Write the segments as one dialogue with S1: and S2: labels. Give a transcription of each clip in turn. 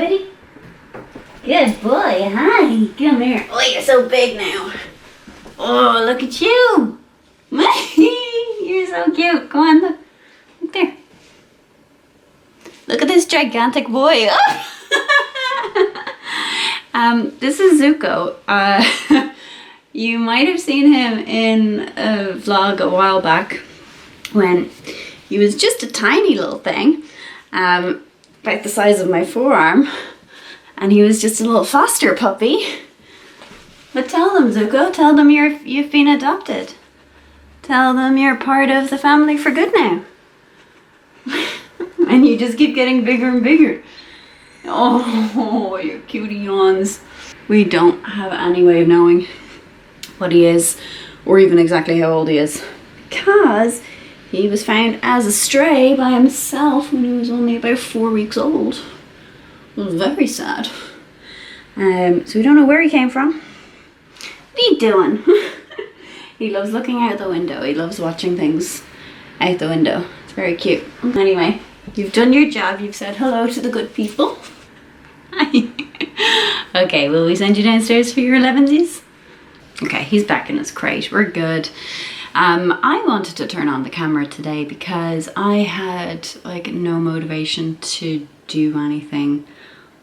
S1: buddy? Good boy, hi. Come here. Oh, you're so big now. Oh, look at you. You're so cute. Come on, look. Right there. Look at this gigantic boy. This is Zuko. You might have seen him in a vlog a while back when he was just a tiny little thing, about the size of my forearm, and he was just a little foster puppy. But tell them, Zuko, tell them you've been adopted. Tell them you're part of the family for good now. And you just keep getting bigger and bigger. Oh, your cutie yawns. We don't have any way of knowing what he is, or even exactly how old he is, because he was found as a stray by himself when he was only about 4 weeks old. It was very sad. So we don't know where he came from. What are you doing? He loves looking out the window. He loves watching things out the window. It's very cute. Anyway, you've done your job. You've said hello to the good people. Hi. Okay, will we send you downstairs for your 11sies? Okay, he's back in his crate. We're good. I wanted to turn on the camera today because I had like no motivation to do anything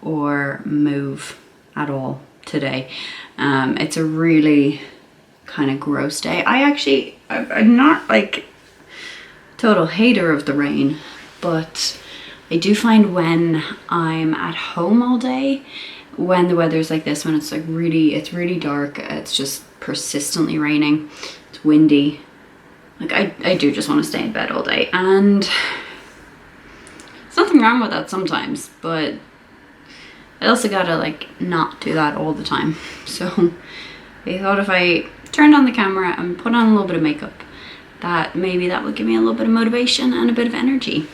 S1: or move at all today. It's a really kind of gross day. I'm not like total hater of the rain, but I do find when I'm at home all day, when the weather's like this, when it's like it's really dark, it's just persistently raining, it's windy, like I do just want to stay in bed all day. And there's nothing wrong with that sometimes, but I also gotta like not do that all the time. So I thought if I turned on the camera and put on a little bit of makeup, that maybe that would give me a little bit of motivation and a bit of energy,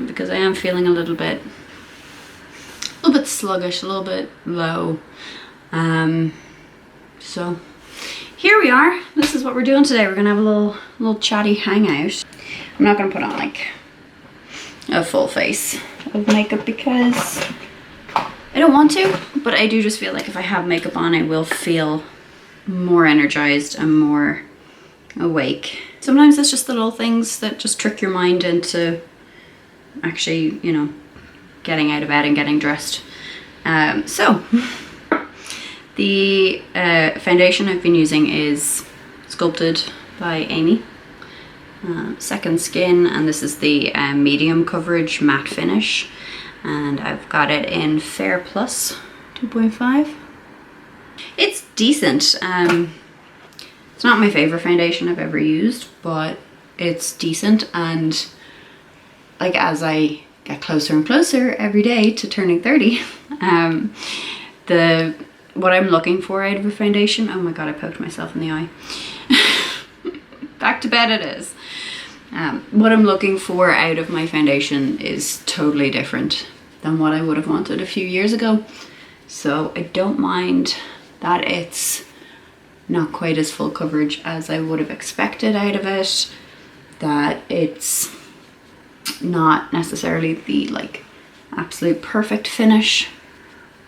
S1: because I am feeling a little bit sluggish, a little bit low. So here we are. This is what we're doing today. We're gonna have a little chatty hangout. I'm not gonna put on like a full face of makeup because I don't want to, but I do just feel like if I have makeup on, I will feel more energized and more awake. Sometimes it's just the little things that just trick your mind into actually, you know, getting out of bed and getting dressed. So the foundation I've been using is Sculpted by Amy, Second Skin, and this is the medium coverage matte finish, and I've got it in Fair Plus 2.5. It's decent. It's not my favorite foundation I've ever used, but it's decent, and like as I get closer and closer every day to turning 30, what I'm looking for out of a foundation, oh my god, I poked myself in the eye. Back to bed it is. What I'm looking for out of my foundation is totally different than what I would have wanted a few years ago. So I don't mind that it's not quite as full coverage as I would have expected out of it, that it's not necessarily the like absolute perfect finish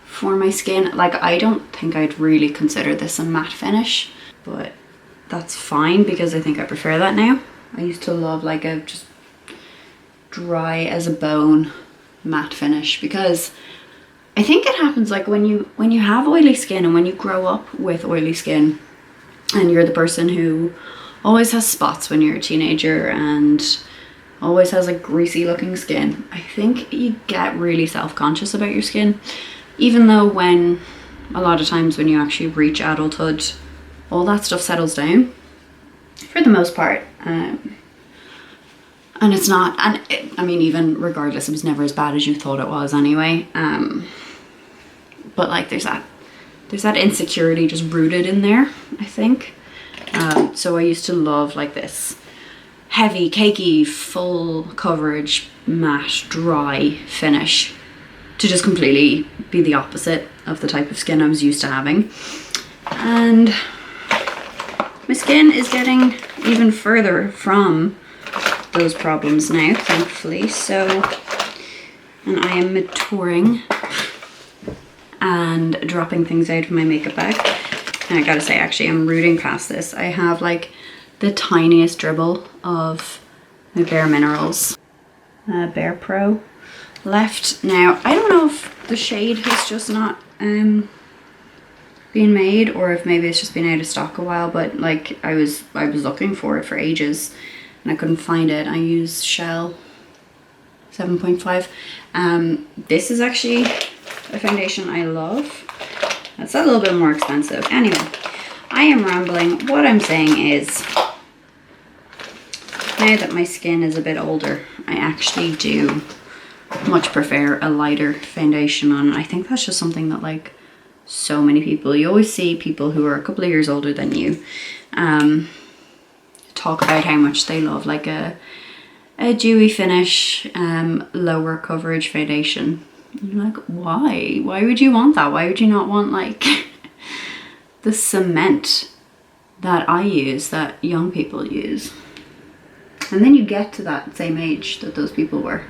S1: for my skin. Like I don't think I'd really consider this a matte finish, but that's fine because I think I prefer that now. I used to love like a just dry as a bone matte finish, because I think it happens like when you have oily skin and when you grow up with oily skin and you're the person who always has spots when you're a teenager and always has like greasy looking skin, I think you get really self-conscious about your skin, even though when a lot of times when you actually reach adulthood, all that stuff settles down for the most part. And it's not, and I mean, even regardless, it was never as bad as you thought it was anyway. But like there's that insecurity just rooted in there, I think. So I used to love like this heavy, cakey, full coverage, matte, dry finish to just completely be the opposite of the type of skin I was used to having. And my skin is getting even further from those problems now, thankfully. So, and I am maturing and dropping things out of my makeup bag. And I gotta say, actually, I'm rooting past this. I have like the tiniest dribble of my Bare Minerals Bare Pro left. Now, I don't know if the shade has just not been made, or if maybe it's just been out of stock a while, but like I was looking for it for ages and I couldn't find it. I use Shell 7.5. This is actually a foundation I love. It's a little bit more expensive. Anyway, I am rambling. What I'm saying is, now that my skin is a bit older, I actually do much prefer a lighter foundation on. I think that's just something that like so many people, you always see people who are a couple of years older than you talk about how much they love like a dewy finish, lower coverage foundation. You're like, why? Why would you want that? Why would you not want like the cement that I use, that young people use? And then you get to that same age that those people were,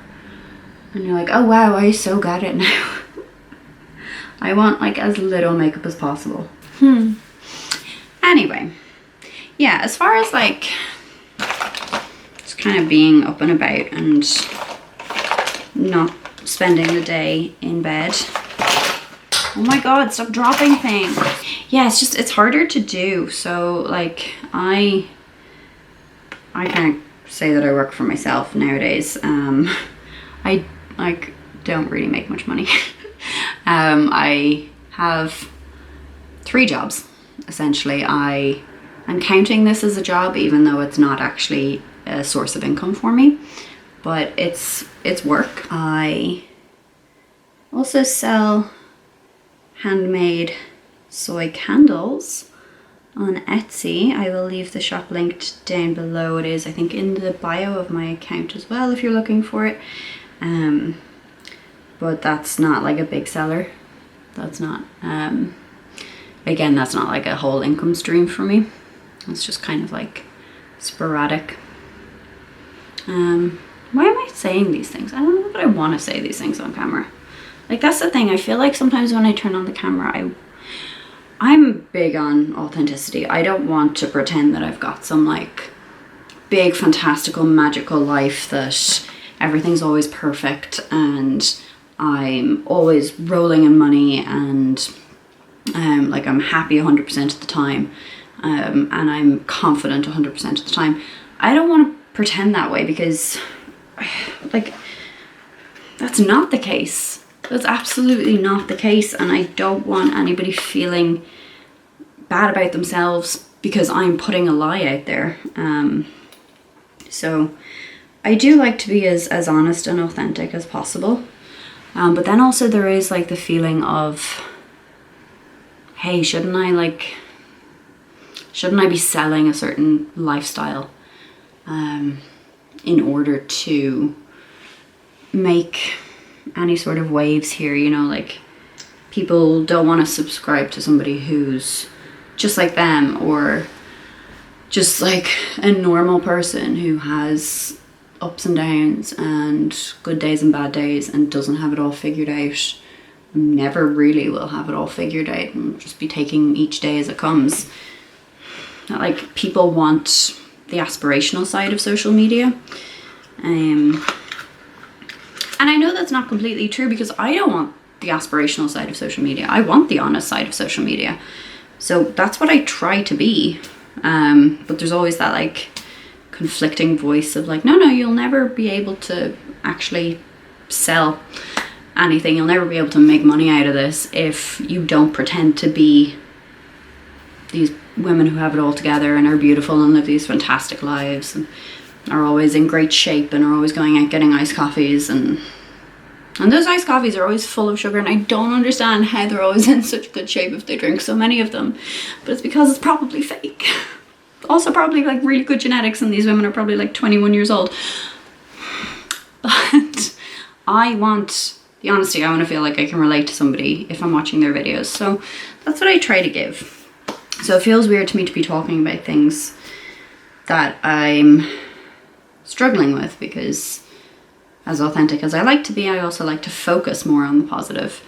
S1: and you're like, oh wow, I so got it now. I want like as little makeup as possible. Anyway, yeah, as far as like just kind of being up and about and not spending the day in bed. Oh my god, stop dropping things. Yeah, it's harder to do. So like I can't say that I work for myself nowadays. I like don't really make much money. I have 3 jobs essentially. I am counting this as a job even though it's not actually a source of income for me, but it's work. I also sell handmade soy candles on Etsy. I will leave the shop linked down below. It is, I think, in the bio of my account as well if you're looking for it. But that's not like a big seller. That's not, again, that's not like a whole income stream for me. It's just kind of like sporadic. Why am I saying these things? I don't know that I want to say these things on camera. Like, that's the thing. I feel like sometimes when I turn on the camera, I'm big on authenticity. I don't want to pretend that I've got some like big, fantastical, magical life that everything's always perfect and I'm always rolling in money and like I'm happy 100% of the time, and I'm confident 100% of the time. I don't want to pretend that way because like that's not the case. That's absolutely not the case, and I don't want anybody feeling bad about themselves because I'm putting a lie out there. So I do like to be as honest and authentic as possible. But then also there is like the feeling of, hey, shouldn't I be selling a certain lifestyle in order to make any sort of waves here, you know, like people don't want to subscribe to somebody who's just like them, or just like a normal person who has ups and downs and good days and bad days and doesn't have it all figured out, never really will have it all figured out and just be taking each day as it comes. Like, people want the aspirational side of social media, and I know that's not completely true because I don't want the aspirational side of social media. I want the honest side of social media. So that's what I try to be. But there's always that like conflicting voice of like, no, you'll never be able to actually sell anything. You'll never be able to make money out of this if you don't pretend to be these women who have it all together and are beautiful and live these fantastic lives and are always in great shape and are always going out getting iced coffees, and those iced coffees are always full of sugar, and I don't understand how they're always in such good shape if they drink so many of them, but it's because it's probably fake. Also probably like really good genetics, and these women are probably like 21 years old. But I want the honesty. I want to feel like I can relate to somebody if I'm watching their videos, so that's what I try to give. So it feels weird to me to be talking about things that I'm struggling with, because as authentic as I like to be, I also like to focus more on the positive.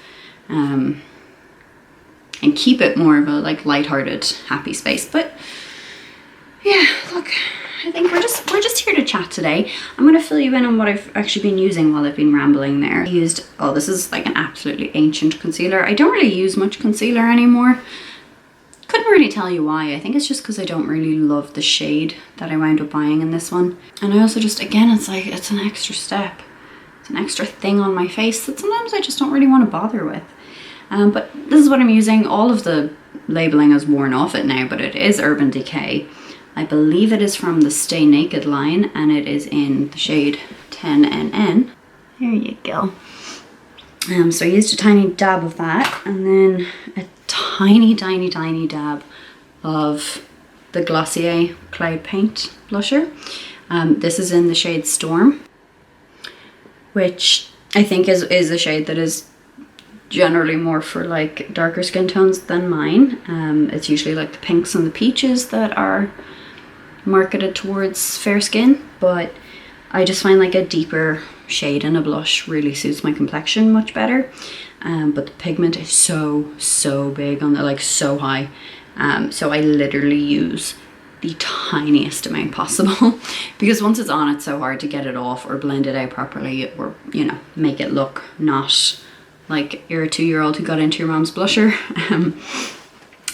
S1: and keep it more of a like lighthearted, happy space. But yeah, look, I think we're just here to chat today. I'm gonna fill you in on what I've actually been using while I've been rambling there. I used, oh, this is like an absolutely ancient concealer. I don't really use much concealer anymore. Couldn't really tell you why. I think it's just because I don't really love the shade that I wound up buying in this one. And I also just, again, it's like, it's an extra step. It's an extra thing on my face that sometimes I just don't really want to bother with. But this is what I'm using. All of the labeling has worn off it now, but it is Urban Decay. I believe it is from the Stay Naked line, and it is in the shade 10NN. There you go. So I used a tiny dab of that, and then a tiny dab of the Glossier Cloud Paint blusher. This is in the shade Storm, which I think is a shade that is generally more for like darker skin tones than mine. It's usually like the pinks and the peaches that are marketed towards fair skin, but I just find like a deeper shade in a blush really suits my complexion much better. But the pigment is so big on the, like, so high. So I literally use the tiniest amount possible because once it's on, it's so hard to get it off or blend it out properly, or, you know, make it look not like you're a 2-year-old who got into your mom's blusher.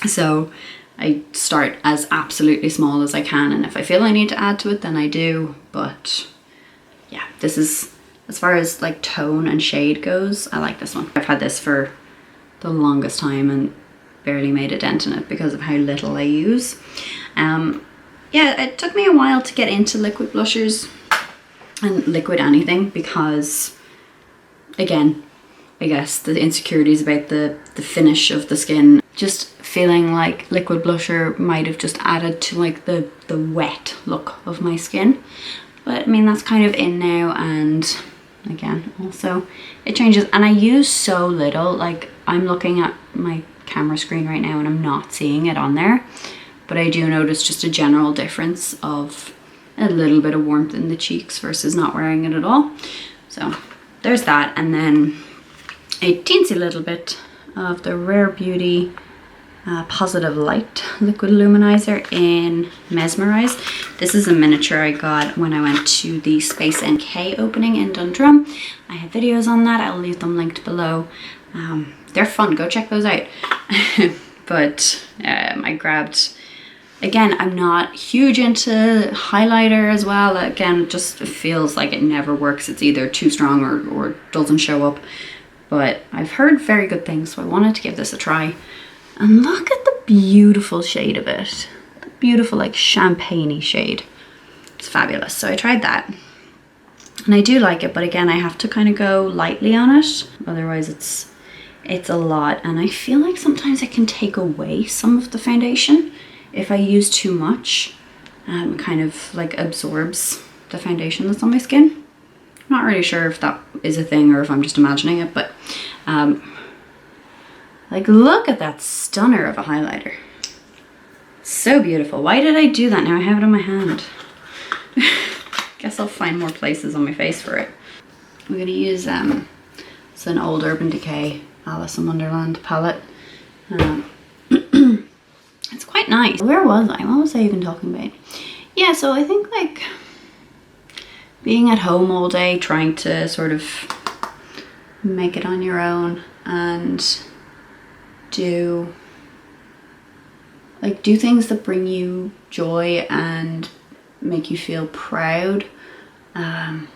S1: So I start as absolutely small as I can, and if I feel I need to add to it, then I do. But yeah, this is, as far as like tone and shade goes, I like this one. I've had this for the longest time and barely made a dent in it because of how little I use. Yeah, it took me a while to get into liquid blushers and liquid anything because, again, I guess the insecurities about the finish of the skin, just feeling like liquid blusher might have just added to like the wet look of my skin. But I mean, that's kind of in now, and again, also it changes, and I use so little. Like, I'm looking at my camera screen right now and I'm not seeing it on there, but I do notice just a general difference of a little bit of warmth in the cheeks versus not wearing it at all. So there's that, and then a teensy little bit of the Rare Beauty Positive Light Liquid Luminizer in Mesmerize. This is a miniature I got when I went to the Space NK opening in Dundrum. I have videos on that, I'll leave them linked below. They're fun, go check those out. But I grabbed, again, I'm not huge into highlighter as well. Again, it just feels like it never works. It's either too strong or doesn't show up. But I've heard very good things, so I wanted to give this a try. And look at the beautiful shade of it. The beautiful, like, champagne-y shade. It's fabulous. So I tried that. And I do like it, but again, I have to kind of go lightly on it. Otherwise, it's a lot. And I feel like sometimes it can take away some of the foundation. If I use too much, kind of, like, absorbs the foundation that's on my skin. I'm not really sure if that is a thing or if I'm just imagining it, but like, look at that stunner of a highlighter. So beautiful. Why did I do that? Now I have it in my hand. Guess I'll find more places on my face for it. We're gonna use it's an old Urban Decay Alice in Wonderland palette. It's quite nice. Where was I? What was I even talking about? Yeah, so I think, like, being at home all day, trying to sort of make it on your own and do things that bring you joy and make you feel proud and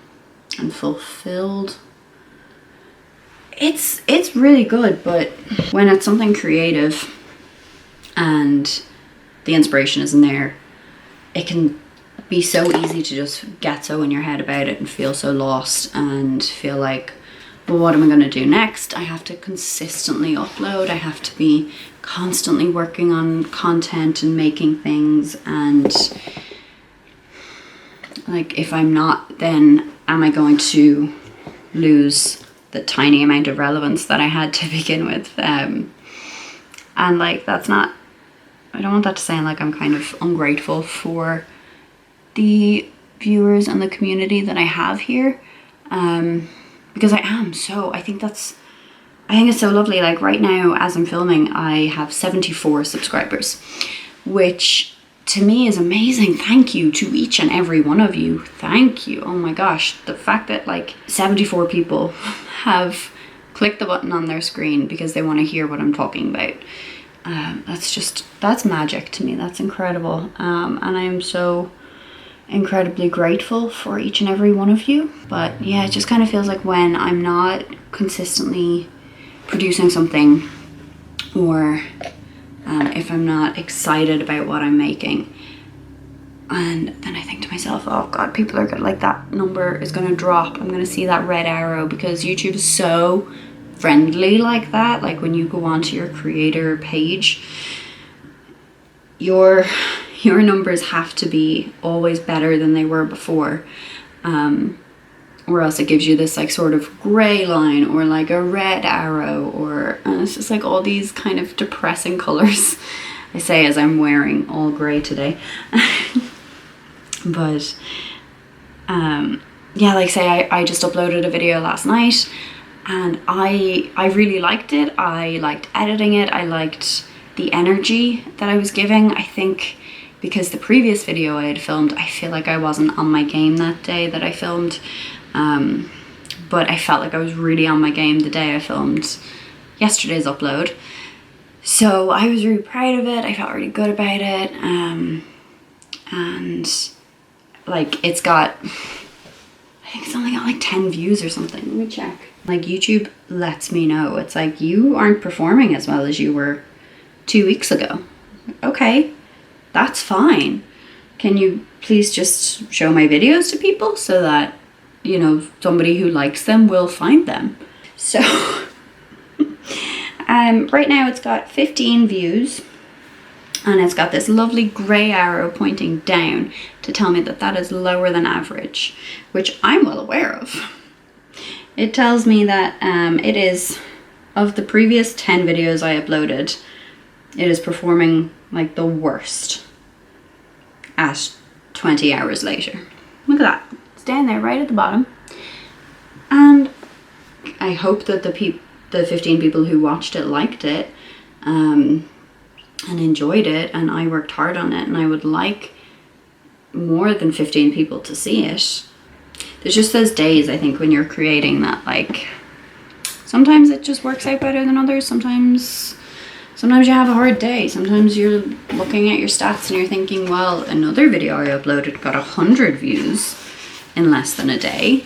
S1: fulfilled. It's really good, but when it's something creative and the inspiration isn't there, it can be so easy to just get so in your head about it and feel so lost and feel like, well, what am I going to do next? I have to consistently upload. I have to be constantly working on content and making things, and like, if I'm not, then am I going to lose the tiny amount of relevance that I had to begin with? And like, that's not, I don't want that to sound like I'm kind of ungrateful for the viewers and the community that I have here, because I am. So I think that's I think it's so lovely. Like right now, as I'm filming, I have 74 subscribers, which to me is amazing. Thank you to each and every one of you. Thank you. Oh my gosh. The fact that like 74 people have clicked the button on their screen because they want to hear what I'm talking about. That's magic to me. That's incredible. And I am so incredibly grateful for each and every one of you. But yeah, it just kind of feels like when I'm not consistently producing something, or if I'm not excited about what I'm making, and then I think to myself, oh god, people are gonna, like, that number is gonna drop. I'm gonna see that red arrow, because YouTube is so friendly like that. Like when you go onto your creator page, your numbers have to be always better than they were before, or else it gives you this like sort of gray line or like a red arrow, or it's just like all these kind of depressing colors. I say as I'm wearing all gray today. But yeah, like say I just uploaded a video last night, and I really liked it. I liked editing it. I liked the energy that I was giving. I think because the previous video I had filmed, I feel like I wasn't on my game that day that I filmed. But I felt like I was really on my game the day I filmed yesterday's upload. So I was really proud of it. I felt really good about it. And like it's got, I think it's only got like 10 views or something. Let me check. Like YouTube lets me know. It's like, you aren't performing as well as you were 2 weeks ago. Okay, that's fine. Can you please just show my videos to people so that, you know, somebody who likes them will find them. So right now it's got 15 views, and it's got this lovely gray arrow pointing down to tell me that that is lower than average, which I'm well aware of. It tells me that it is, of the previous 10 videos I uploaded, it is performing like the worst at 20 hours later. Look at that. It's down there right at the bottom. And I hope that the 15 people who watched it liked it and enjoyed it, and I worked hard on it, and I would like more than 15 people to see it. There's just those days, I think, when you're creating that, like, sometimes it just works out better than others. Sometimes you have a hard day. Sometimes you're looking at your stats and you're thinking, well, another video I uploaded got 100 views in less than a day,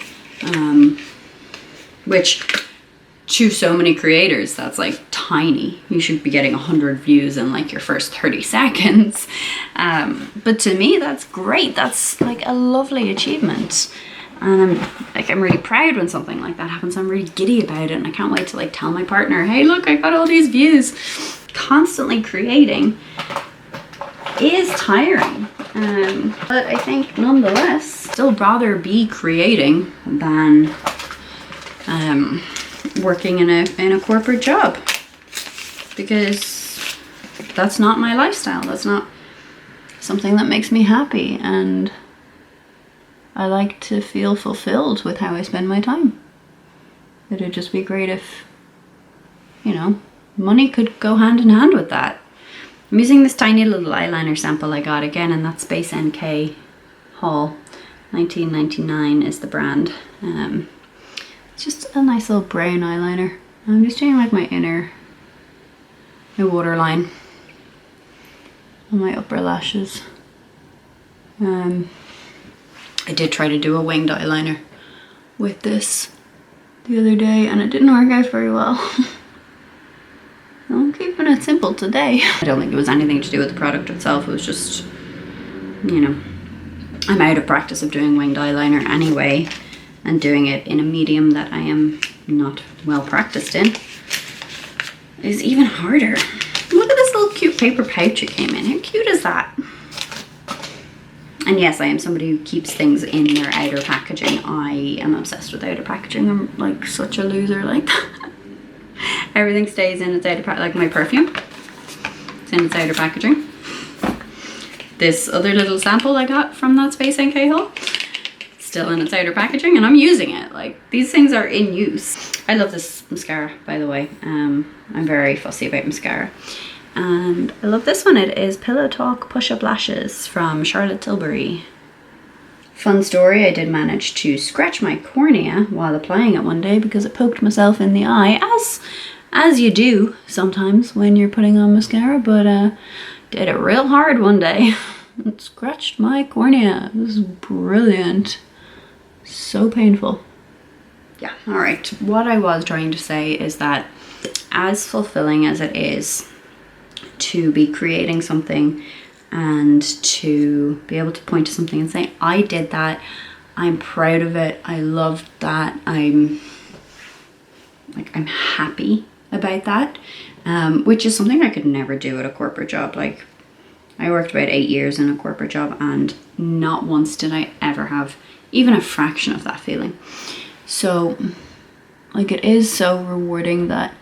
S1: which to so many creators, that's like tiny. You should be getting 100 views in like your first 30 seconds. But to me, that's great. That's like a lovely achievement. And I'm really proud when something like that happens. I'm really giddy about it, and I can't wait to like tell my partner, hey, look, I got all these views. Constantly creating is tiring. But I think nonetheless, still rather be creating than working in a corporate job, because that's not my lifestyle. That's not something that makes me happy, and I like to feel fulfilled with how I spend my time. It'd just be great if, you know, money could go hand in hand with that. I'm using this tiny little eyeliner sample I got again in that Space NK haul. 19.99 is the brand. It's just a nice little brown eyeliner. I'm just doing like my waterline on my upper lashes. I did try to do a winged eyeliner with this the other day, and it didn't work out very well. I'm keeping it simple today. I don't think it was anything to do with the product itself. It was just, you know, I'm out of practice of doing winged eyeliner anyway, and doing it in a medium that I am not well practiced in is even harder. Look at this little cute paper pouch it came in. How cute is that? And yes, I am somebody who keeps things in their outer packaging. I am obsessed with outer packaging. I'm like such a loser like that. Everything stays in its outer packaging, like my perfume. It's in its outer packaging. This other little sample I got from that Space NK haul, still in its outer packaging, and I'm using it. Like, these things are in use. I love this mascara, by the way. I'm very fussy about mascara. And I love this one. It is Pillow Talk Push-Up Lashes from Charlotte Tilbury. Fun story, I did manage to scratch my cornea while applying it one day because it poked myself in the eye, as you do sometimes when you're putting on mascara, but did it real hard one day. It scratched my cornea. It was brilliant. So painful. Yeah, alright. What I was trying to say is that as fulfilling as it is to be creating something and to be able to point to something and say, I did that, I'm proud of it, I loved that, I'm happy about that, which is something I could never do at a corporate job. Like, I worked about 8 years in a corporate job and not once did I ever have even a fraction of that feeling. So, like, it is so rewarding that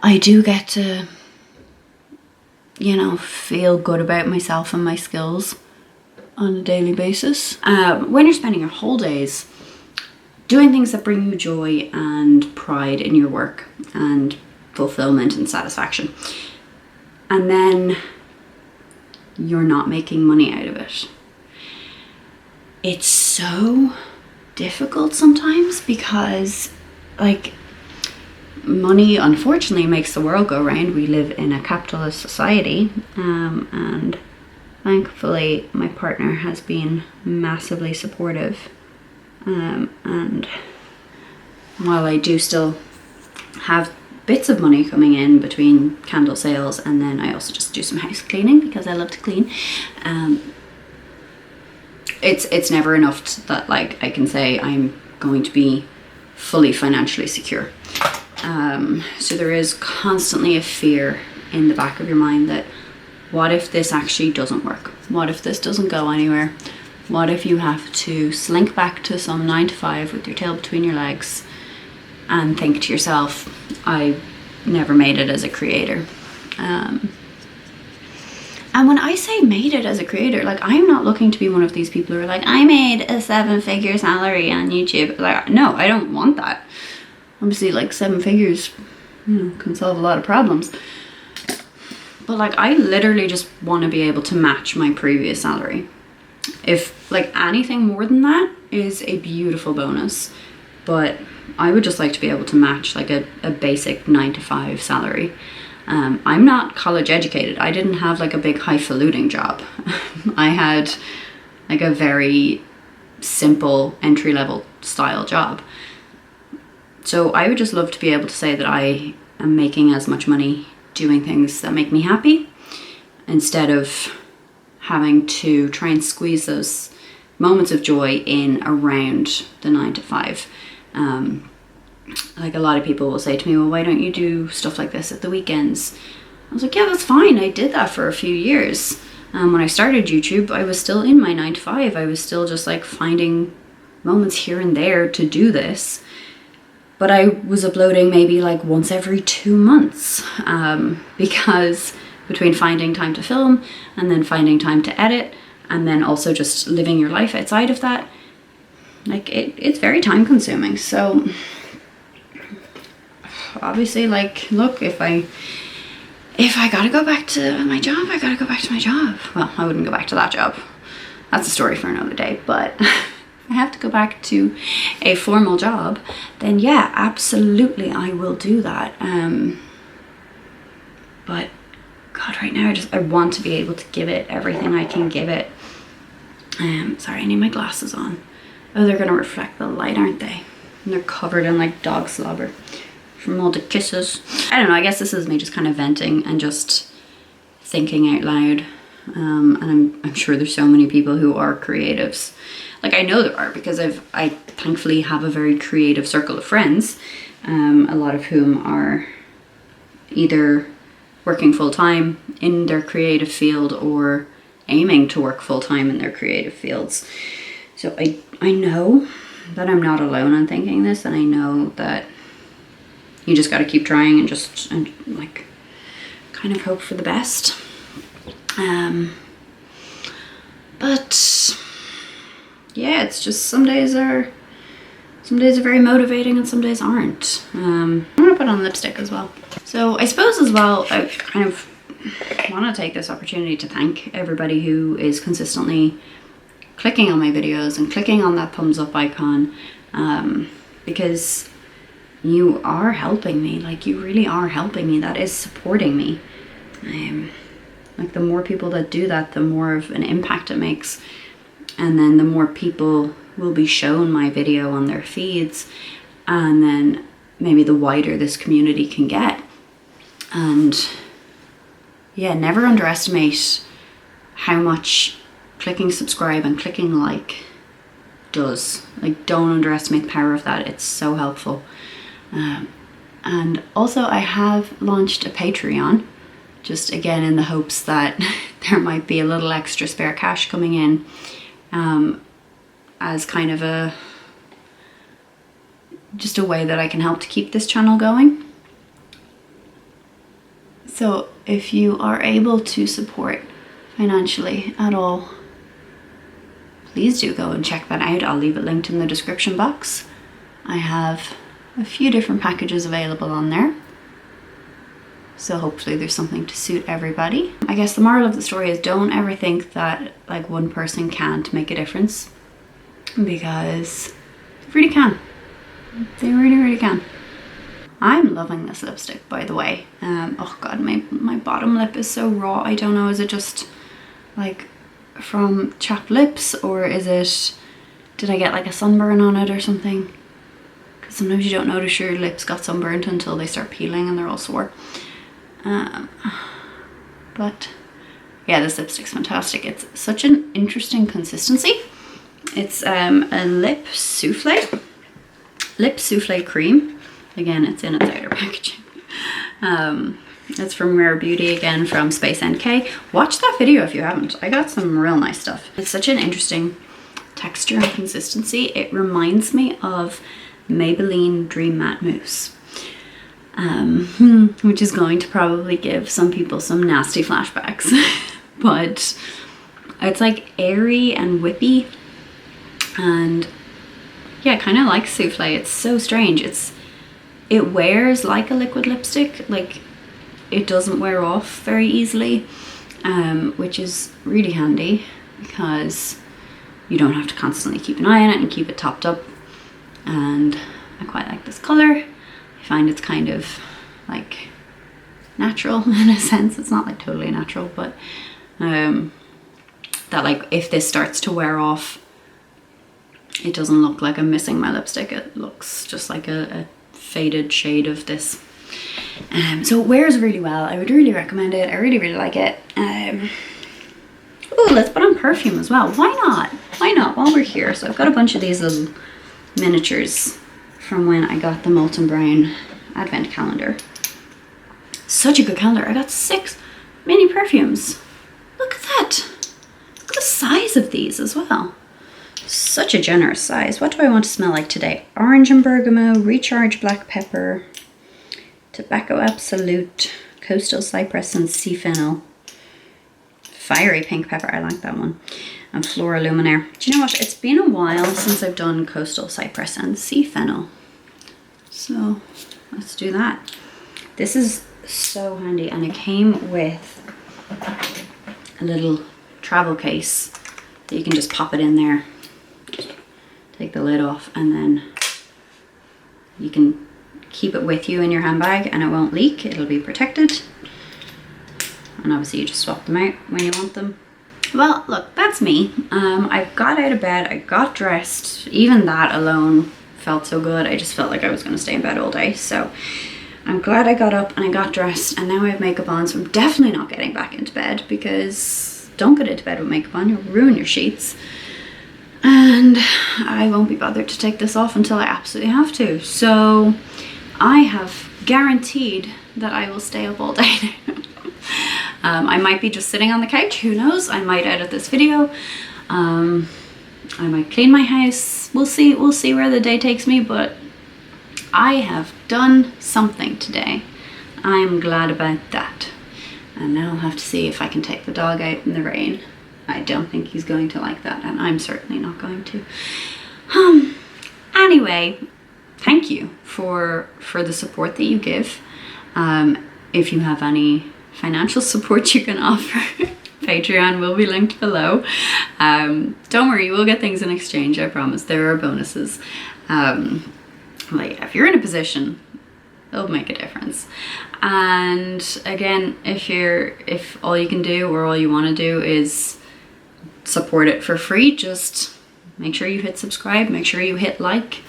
S1: I do get to, you know, feel good about myself and my skills on a daily basis. When you're spending your whole days doing things that bring you joy and pride in your work and fulfillment and satisfaction, and then you're not making money out of it, it's so difficult sometimes because, like, money unfortunately makes the world go round. We live in a capitalist society, and thankfully my partner has been massively supportive, and while I do still have bits of money coming in between candle sales and then I also just do some house cleaning because I love to clean, it's never enough that, like, I can say I'm going to be fully financially secure. So there is constantly a fear in the back of your mind that, what if this actually doesn't work? What if this doesn't go anywhere? What if you have to slink back to some 9 to 5 with your tail between your legs and think to yourself, I never made it as a creator. And when I say made it as a creator, like, I'm not looking to be one of these people who are like, I made a 7-figure salary on YouTube. Like, no, I don't want that. Obviously, like, 7 figures, you know, can solve a lot of problems. But, like, I literally just want to be able to match my previous salary. If, like, anything more than that is a beautiful bonus. But I would just like to be able to match, like, a basic 9 to 5 salary. I'm not college educated. I didn't have, like, a big highfalutin job. I had, like, a very simple entry-level style job. So I would just love to be able to say that I am making as much money doing things that make me happy, instead of having to try and squeeze those moments of joy in around the 9 to 5. Like, a lot of people will say to me, well, why don't you do stuff like this at the weekends? I was like, yeah, that's fine. I did that for a few years. When I started YouTube, I was still in my 9 to 5. I was still just, like, finding moments here and there to do this. But I was uploading maybe, like, once every 2 months, because between finding time to film and then finding time to edit and then also just living your life outside of that, like, it's very time consuming. So obviously, like, look, if I gotta go back to my job, I gotta go back to my job. Well, I wouldn't go back to that job. That's a story for another day. But I have to go back to a formal job, then yeah, absolutely I will do that. But God, right now I want to be able to give it everything I can give it. Sorry, I need my glasses on. Oh, they're gonna reflect the light, aren't they? And they're covered in, like, dog slobber from all the kisses. I don't know, I guess this is me just kind of venting and just thinking out loud. And I'm sure there's so many people who are creatives. Like, I know there are, because I thankfully have a very creative circle of friends, a lot of whom are either working full-time in their creative field or aiming to work full-time in their creative fields. So I know that I'm not alone on thinking this, and I know that you just got to keep trying and like kind of hope for the best. But yeah, it's just some days are Some days are very motivating and some days aren't. I'm gonna put on lipstick as well. So I suppose as well, I kind of want to take this opportunity to thank everybody who is consistently clicking on my videos and clicking on that thumbs up icon, because you are helping me. Like, you really are helping me. That is supporting me. Like, the more people that do that, the more of an impact it makes, and then the more people will be shown my video on their feeds, and then maybe the wider this community can get. And yeah, never underestimate how much clicking subscribe and clicking like does. Like, don't underestimate the power of that. It's so helpful. And also I have launched a Patreon, just again in the hopes that there might be a little extra spare cash coming in, as kind of just a way that I can help to keep this channel going. So if you are able to support financially at all, please do go and check that out. I'll leave it linked in the description box. I have a few different packages available on there, so hopefully there's something to suit everybody. I guess the moral of the story is, don't ever think that like one person can't make a difference, because they really can. They really can. I'm loving this lipstick, by the way. Oh god, my bottom lip is so raw. I don't know, is it just like from chapped lips, or is it, did I get like a sunburn on it or something? Because sometimes you don't notice your lips got sunburned until they start peeling and they're all sore. But yeah, this lipstick's fantastic. It's such an interesting consistency. It's a lip souffle cream. Again, it's in its outer packaging. It's from Rare Beauty, again from Space NK. Watch that video if you haven't. I got some real nice stuff. It's such an interesting texture and consistency. It reminds me of Maybelline Dream Matte Mousse, which is going to probably give some people some nasty flashbacks. But it's like airy and whippy, and yeah, kind of like souffle. It's so strange. It wears like a liquid lipstick. Like, it doesn't wear off very easily, which is really handy because you don't have to constantly keep an eye on it and keep it topped up. And I quite like this color. I find it's kind of like natural in a sense. It's not like totally natural, but that like if this starts to wear off, it doesn't look like I'm missing my lipstick. It looks just like a faded shade of this. So it wears really well. I would really recommend it. I really like it. Oh, let's put on perfume as well. Why not? Why not while we're here? So I've got a bunch of these little miniatures from when I got the Molten Brown advent calendar. Such a good calendar. I got 6 mini perfumes. Look at that. Look at the size of these as well. Such a generous size. What do I want to smell like today? Orange and bergamot, recharge black pepper, tobacco absolute, coastal cypress and sea fennel, fiery pink pepper, I like that one, and flora luminaire. Do you know what? It's been a while since I've done coastal cypress and sea fennel, so let's do that. This is so handy, and it came with a little travel case that you can just pop it in there. Just take the lid off, and then you can keep it with you in your handbag and it won't leak. It'll be protected, and obviously you just swap them out when you want them. Well, look, that's me. I got out of bed, I got dressed. Even that alone felt so good. I just felt like I was going to stay in bed all day, so I'm glad I got up and I got dressed, and now I have makeup on, so I'm definitely not getting back into bed, because don't get into bed with makeup on, you'll ruin your sheets. And I won't be bothered to take this off until I absolutely have to. So I have guaranteed that I will stay up all day now. I might be just sitting on the couch, who knows? I might edit this video. I might clean my house. We'll see where the day takes me, but I have done something today. I'm glad about that. And now I'll have to see if I can take the dog out in the rain. I don't think he's going to like that, and I'm certainly not going to. And Anyway, thank you for the support that you give. If you have any financial support you can offer, Patreon will be linked below. Don't worry, we'll get things in exchange, I promise. There are bonuses. Like if you're in a position, it'll make a difference. And again, if all you can do or all you want to do is support it for free, just make sure you hit subscribe, make sure you hit like,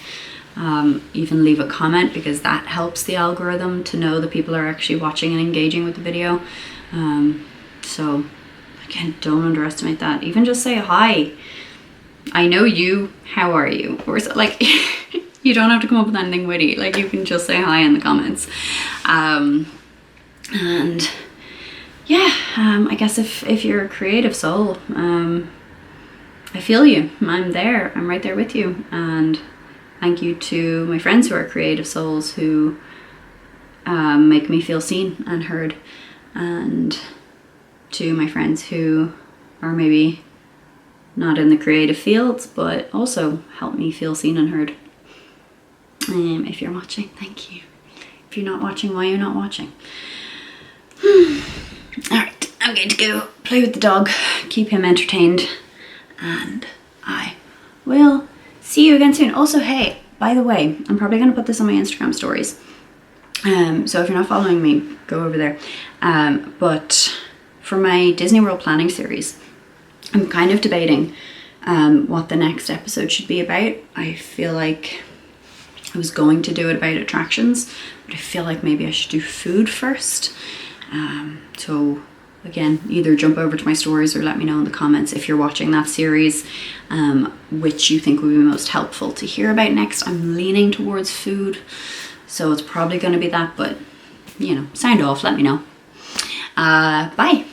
S1: even leave a comment, because that helps the algorithm to know that people are actually watching and engaging with the video. So again, don't underestimate that. Even just say hi. I know you, how are you? Or so, like, you don't have to come up with anything witty. Like, you can just say hi in the comments. And yeah, I guess if you're a creative soul, I feel you. I'm there. I'm right there with you. And thank you to my friends who are creative souls who make me feel seen and heard. And to my friends who are maybe not in the creative fields, but also help me feel seen and heard. If you're watching, thank you. If you're not watching, why are you not watching? Alright, I'm going to go play with the dog, keep him entertained, and I will see you again soon. Also, hey, by the way, I'm probably going to put this on my Instagram stories. So if you're not following me, go over there. But for my Disney World planning series, I'm kind of debating what the next episode should be about. I feel like I was going to do it about attractions, but I feel like maybe I should do food first. So again, either jump over to my stories or let me know in the comments if you're watching that series, which you think would be most helpful to hear about next. I'm leaning towards food, so it's probably going to be that, but you know, sound off, let me know. Bye.